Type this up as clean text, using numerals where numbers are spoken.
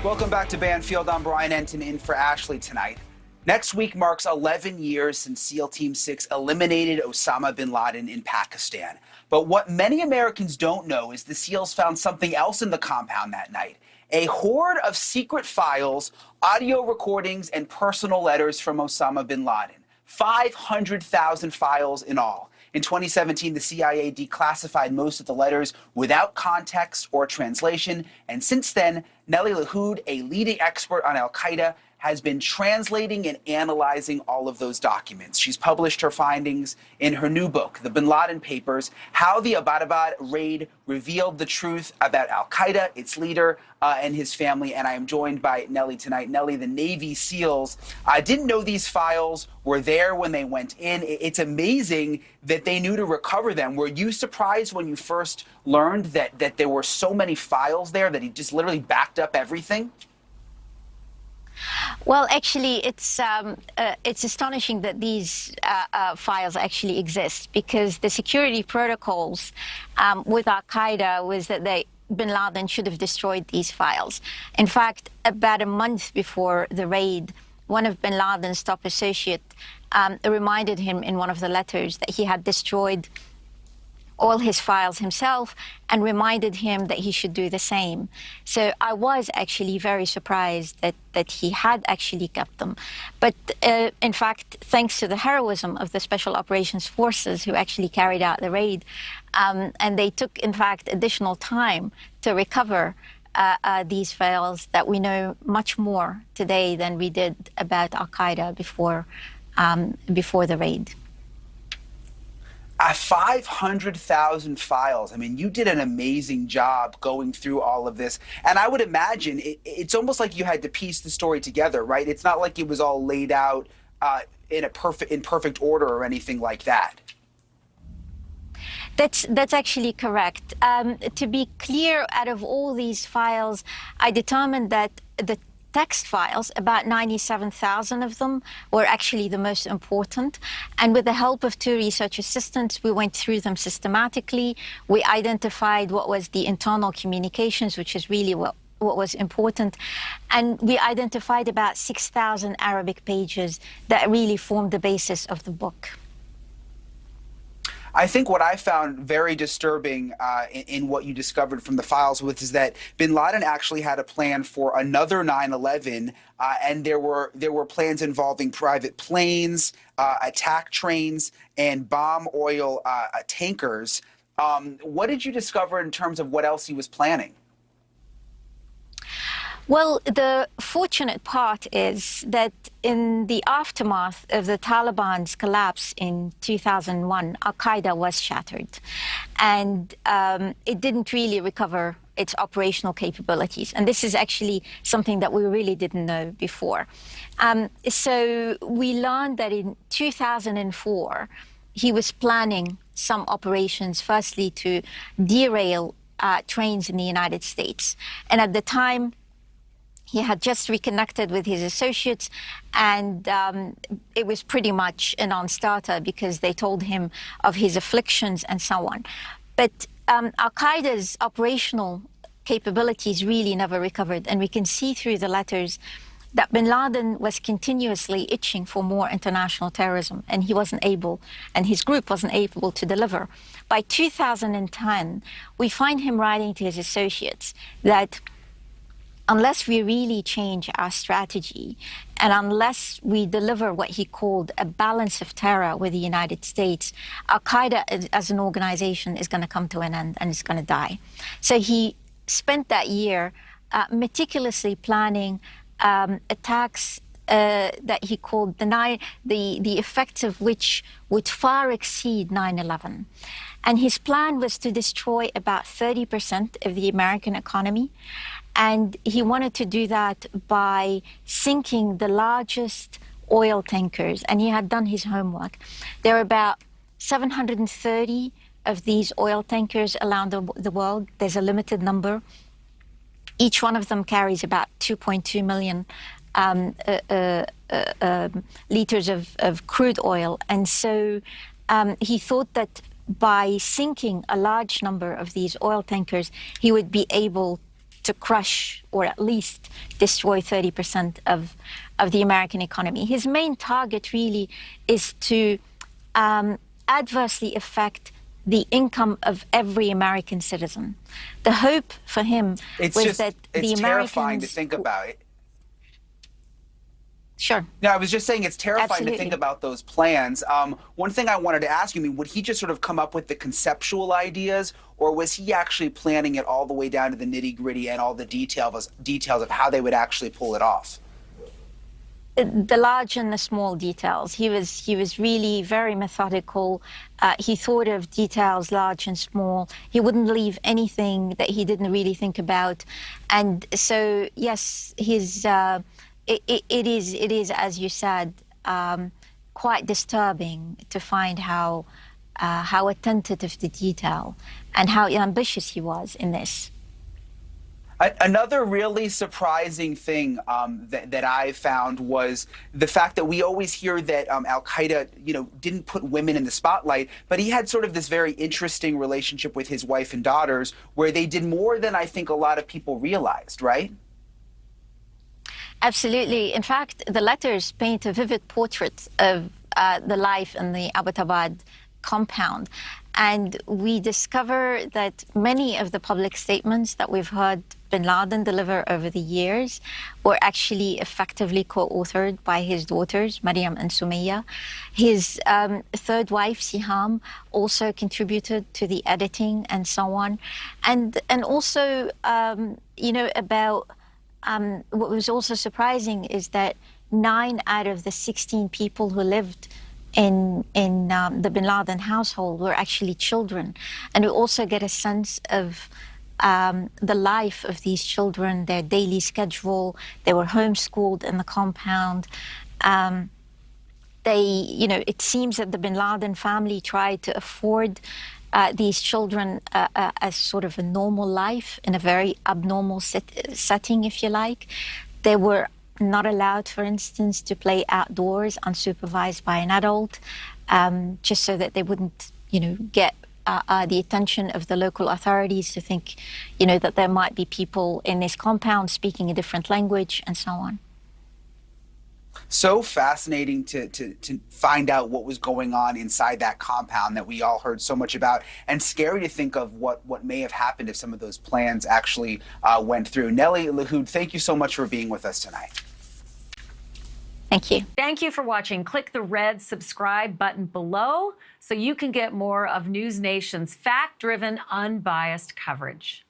Welcome back to Banfield. I'm Brian Enton in for Ashleigh tonight. Next week marks 11 years since SEAL Team 6 eliminated Osama bin Laden in Pakistan. But what many Americans don't know is the SEALs found something else in the compound that night. A hoard of secret files, audio recordings, and personal letters from Osama bin Laden. 500,000 files in all. In 2017, the CIA declassified most of the letters without context or translation. And since then, Nelly Lahoud, a leading expert on al-Qaeda, has been translating and analyzing all of those documents. She's published her findings in her new book, The Bin Laden Papers, How the Abbottabad Raid Revealed the Truth About al-Qaeda, its leader, and his family. And I am joined by Nelly tonight. Nelly, the Navy SEALs didn't know these files were there when they went in. It's amazing that they knew to recover them. Were you surprised when you first learned that there were so many files there, that he just literally backed up everything? Well, actually, it's astonishing that these files actually exist, because the security protocols with al-Qaeda was that bin Laden should have destroyed these files. In fact, about a month before the raid, one of bin Laden's top associates reminded him in one of the letters that he had destroyed all his files himself, and reminded him that he should do the same. So I was actually very surprised that he had actually kept them. But in fact, thanks to the heroism of the Special Operations Forces who actually carried out the raid, and they took, in fact, additional time to recover these files, that we know much more today than we did about al-Qaeda before the raid. 500,000 files. I mean, you did an amazing job going through all of this. And I would imagine it's almost like you had to piece the story together, right? It's not like it was all laid out in perfect order or anything like that. That's actually correct. To be clear, out of all these files, I determined that the text files, about 97,000 of them, were actually the most important. And with the help of 2 research assistants, we went through them systematically. We identified what was the internal communications, which is really what was important. And we identified about 6,000 Arabic pages that really formed the basis of the book. I think what I found very disturbing in what you discovered from the files is that bin Laden actually had a plan for another 9/11, and there were plans involving private planes, attack trains, and bomb oil tankers. What did you discover in terms of what else he was planning? Well, the fortunate part is that in the aftermath of the Taliban's collapse in 2001, al-Qaeda was shattered, and it didn't really recover its operational capabilities. And this is actually something that we really didn't know before. So we learned that in 2004, he was planning some operations, firstly to derail trains in the United States. And at the time, he had just reconnected with his associates, and it was pretty much a non-starter because they told him of his afflictions and so on. But al-Qaeda's operational capabilities really never recovered, and we can see through the letters that bin Laden was continuously itching for more international terrorism, and he wasn't able, and his group wasn't able to deliver. By 2010, we find him writing to his associates that unless we really change our strategy, and unless we deliver what he called a balance of terror with the United States, al-Qaeda as an organization is going to come to an end and it's going to die. So he spent that year meticulously planning attacks that he called the effects of which would far exceed 9/11. And his plan was to destroy about 30% of the American economy. And he wanted to do that by sinking the largest oil tankers. And he had done his homework. There are about 730 of these oil tankers around the world. There's a limited number. Each one of them carries about 2.2 million liters of crude oil. And so he thought that by sinking a large number of these oil tankers, he would be able to crush or at least destroy 30% of the American economy. His main target really is to adversely affect the income of every American citizen. The hope for him was that the Americans... It's terrifying to think about it. Sure. No, I was just saying it's terrifying Absolutely. to think about those plans. One thing I wanted to ask you, I mean, would he just sort of come up with the conceptual ideas, or was he actually planning it all the way down to the nitty-gritty and all the details of how they would actually pull it off? The large and the small details. He was really very methodical. He thought of details large and small. He wouldn't leave anything that he didn't really think about. And so, yes, it is, as you said, quite disturbing to find how attentive to detail and how ambitious he was in this. Another really surprising thing that I found was the fact that we always hear that al-Qaeda, didn't put women in the spotlight, but he had sort of this very interesting relationship with his wife and daughters, where they did more than I think a lot of people realized, right? Absolutely. In fact, the letters paint a vivid portrait of the life in the Abbottabad compound. And we discover that many of the public statements that we've heard bin Laden deliver over the years were actually effectively co-authored by his daughters, Maryam and Sumaya. His third wife, Siham, also contributed to the editing and so on. And also, about what was also surprising is that 9 out of the 16 people who lived in the bin Laden household were actually children. And we also get a sense of the life of these children, their daily schedule. They were homeschooled in the compound. It seems that the bin Laden family tried to afford these children as sort of a normal life in a very abnormal setting, if you like. They were not allowed, for instance, to play outdoors unsupervised by an adult, just so that they wouldn't, get the attention of the local authorities to think, that there might be people in this compound speaking a different language and so on. So fascinating to find out what was going on inside that compound that we all heard so much about, and scary to think of what may have happened if some of those plans actually went through. Nelly Lahoud, thank you so much for being with us tonight. Thank you. Thank you for watching. Click the red subscribe button below so you can get more of NewsNation's fact-driven, unbiased coverage.